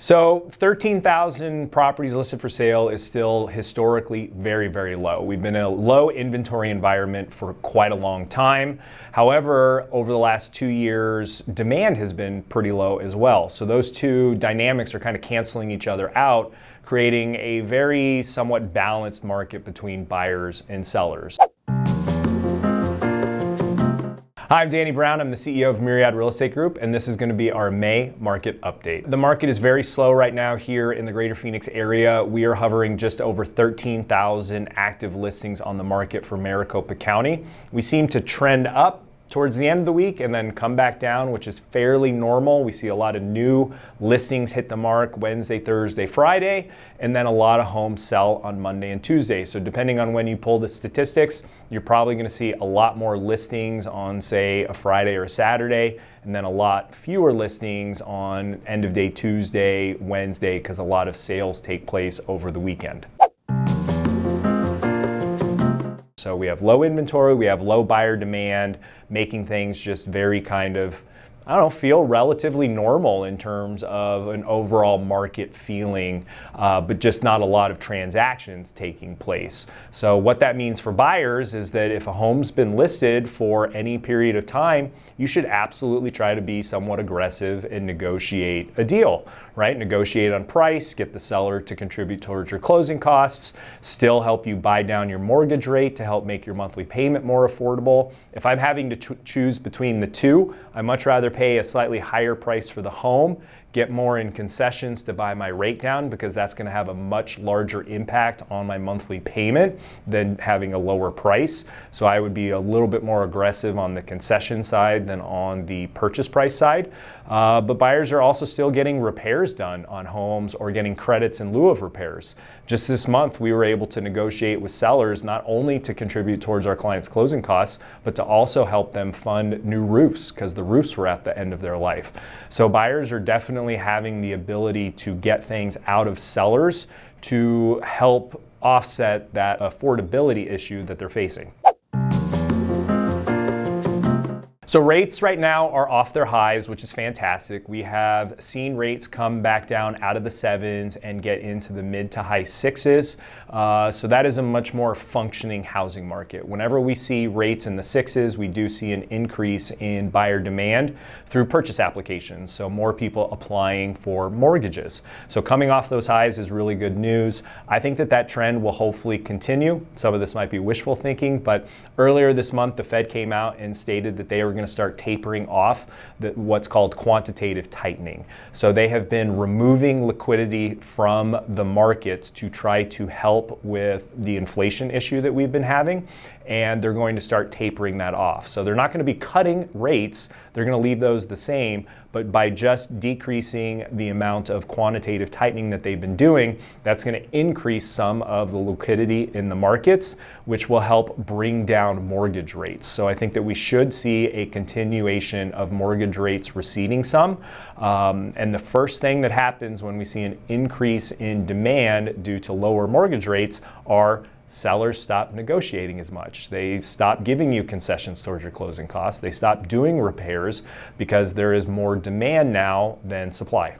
So 13,000 properties listed for sale is still historically very, very low. We've been in a low inventory environment for quite a long time. However, over the last 2 years, demand has been pretty low as well. So those two dynamics are kind of canceling each other out, creating a very somewhat balanced market between buyers and sellers. Hi, I'm Danny Brown. I'm the CEO of Myriad Real Estate Group, and this is going to be our May market update. The market is very slow right now here in the greater Phoenix area. We are hovering just over 13,000 active listings on the market for Maricopa County. We seem to trend up towards the end of the week and then come back down, which is fairly normal. We see a lot of new listings hit the mark Wednesday, Thursday, Friday, and then a lot of homes sell on Monday and Tuesday. So depending on when you pull the statistics, you're probably going to see a lot more listings on, say, a Friday or a Saturday, and then a lot fewer listings on end of day Tuesday, Wednesday, because a lot of sales take place over the weekend. So we have low inventory, we have low buyer demand, making things just very kind of, feel relatively normal in terms of an overall market feeling, but just not a lot of transactions taking place. So what that means for buyers is that if a home's been listed for any period of time, you should absolutely try to be somewhat aggressive and negotiate a deal, right? Negotiate on price, get the seller to contribute towards your closing costs, still help you buy down your mortgage rate to help make your monthly payment more affordable. If I'm having to choose between the two, I much rather pay a slightly higher price for the home, get more in concessions to buy my rate down, because that's going to have a much larger impact on my monthly payment than having a lower price. So I would be a little bit more aggressive on the concession side than on the purchase price side. But buyers are also still getting repairs done on homes or getting credits in lieu of repairs. Just this month, we were able to negotiate with sellers not only to contribute towards our clients' closing costs, but to also help them fund new roofs, because the roofs were at the end of their life. So buyers are definitely having the ability to get things out of sellers to help offset that affordability issue that they're facing. So rates right now are off their highs, which is fantastic. We have seen rates come back down out of the 7s and get into the mid to high 6s. So that is a much more functioning housing market. Whenever we see rates in the 6s, we do see an increase in buyer demand through purchase applications. So more people applying for mortgages. So coming off those highs is really good news. I think that trend will hopefully continue. Some of this might be wishful thinking, but earlier this month, the Fed came out and stated that they were going to start tapering off what's called quantitative tightening. So they have been removing liquidity from the markets to try to help with the inflation issue that we've been having, and they're going to start tapering that off. So they're not going to be cutting rates, they're going to leave those the same, but by just decreasing the amount of quantitative tightening that they've been doing, that's going to increase some of the liquidity in the markets, which will help bring down mortgage rates. So I think that we should see a continuation of mortgage rates receding some. And the first thing that happens when we see an increase in demand due to lower mortgage rates are sellers stop negotiating as much. They stop giving you concessions towards your closing costs. They stop doing repairs because there is more demand now than supply.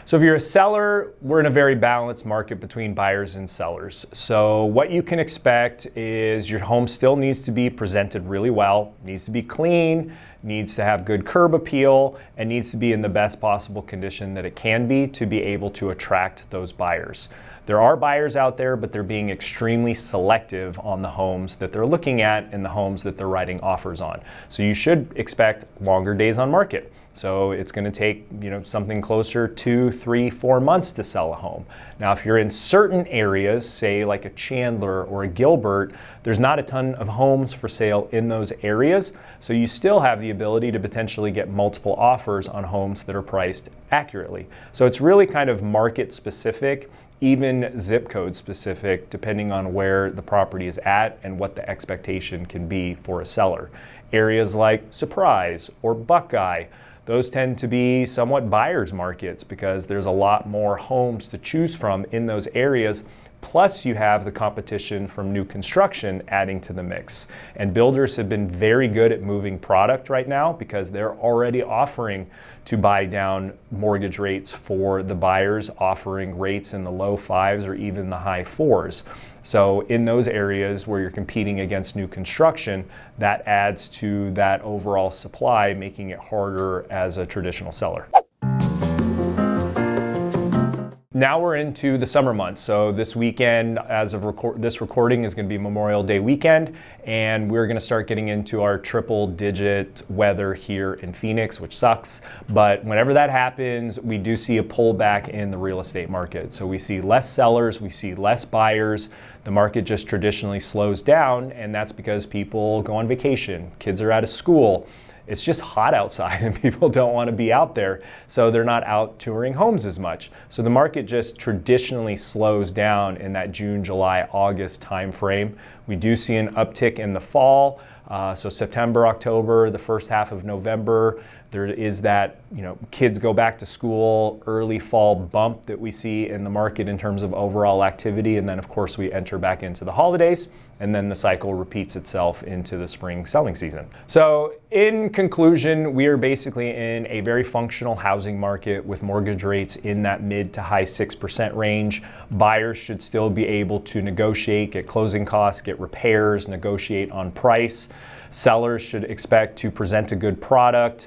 So if you're a seller, we're in a very balanced market between buyers and sellers. So what you can expect is your home still needs to be presented really well, needs to be clean, needs to have good curb appeal, and needs to be in the best possible condition that it can be to be able to attract those buyers. There are buyers out there, but they're being extremely selective on the homes that they're looking at and the homes that they're writing offers on. So you should expect longer days on market. So it's going to take, something closer to 3, 4 months to sell a home. Now, if you're in certain areas, say like a Chandler or a Gilbert, there's not a ton of homes for sale in those areas. So you still have the ability to potentially get multiple offers on homes that are priced accurately. So it's really kind of market specific, even zip code specific, depending on where the property is at and what the expectation can be for a seller. Areas like Surprise or Buckeye, those tend to be somewhat buyers markets because there's a lot more homes to choose from in those areas, Plus you have the competition from new construction adding to the mix. And builders have been very good at moving product right now because they're already offering to buy down mortgage rates for the buyers, offering rates in the low 5s or even the high 4s. So in those areas where you're competing against new construction, that adds to that overall supply, making it harder as a traditional seller. Now we're into the summer months. So this weekend, as of this recording, is going to be Memorial Day weekend, and we're going to start getting into our triple-digit weather here in Phoenix, which sucks. But whenever that happens, we do see a pullback in the real estate market. So we see less sellers, we see less buyers. The market just traditionally slows down, and that's because people go on vacation, kids are out of school. It's just hot outside and people don't want to be out there, so they're not out touring homes as much. So the market just traditionally slows down in that June, July, August time frame. We do see an uptick in the fall, so September, October, the first half of November, there is that, kids go back to school, early fall bump that we see in the market in terms of overall activity, and then of course we enter back into the holidays, and then the cycle repeats itself into the spring selling season. So in conclusion, we are basically in a very functional housing market with mortgage rates in that mid to high 6% range. Buyers should still be able to negotiate, get closing costs, get repairs, negotiate on price. Sellers should expect to present a good product.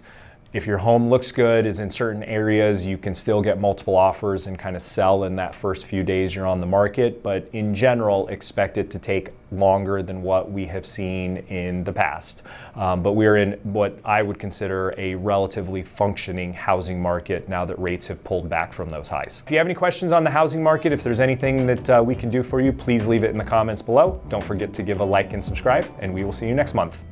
If your home looks good, is in certain areas, you can still get multiple offers and kind of sell in that first few days you're on the market. But in general, expect it to take longer than what we have seen in the past. But we're in what I would consider a relatively functioning housing market now that rates have pulled back from those highs. If you have any questions on the housing market, if there's anything that we can do for you, please leave it in the comments below. Don't forget to give a like and subscribe, and we will see you next month.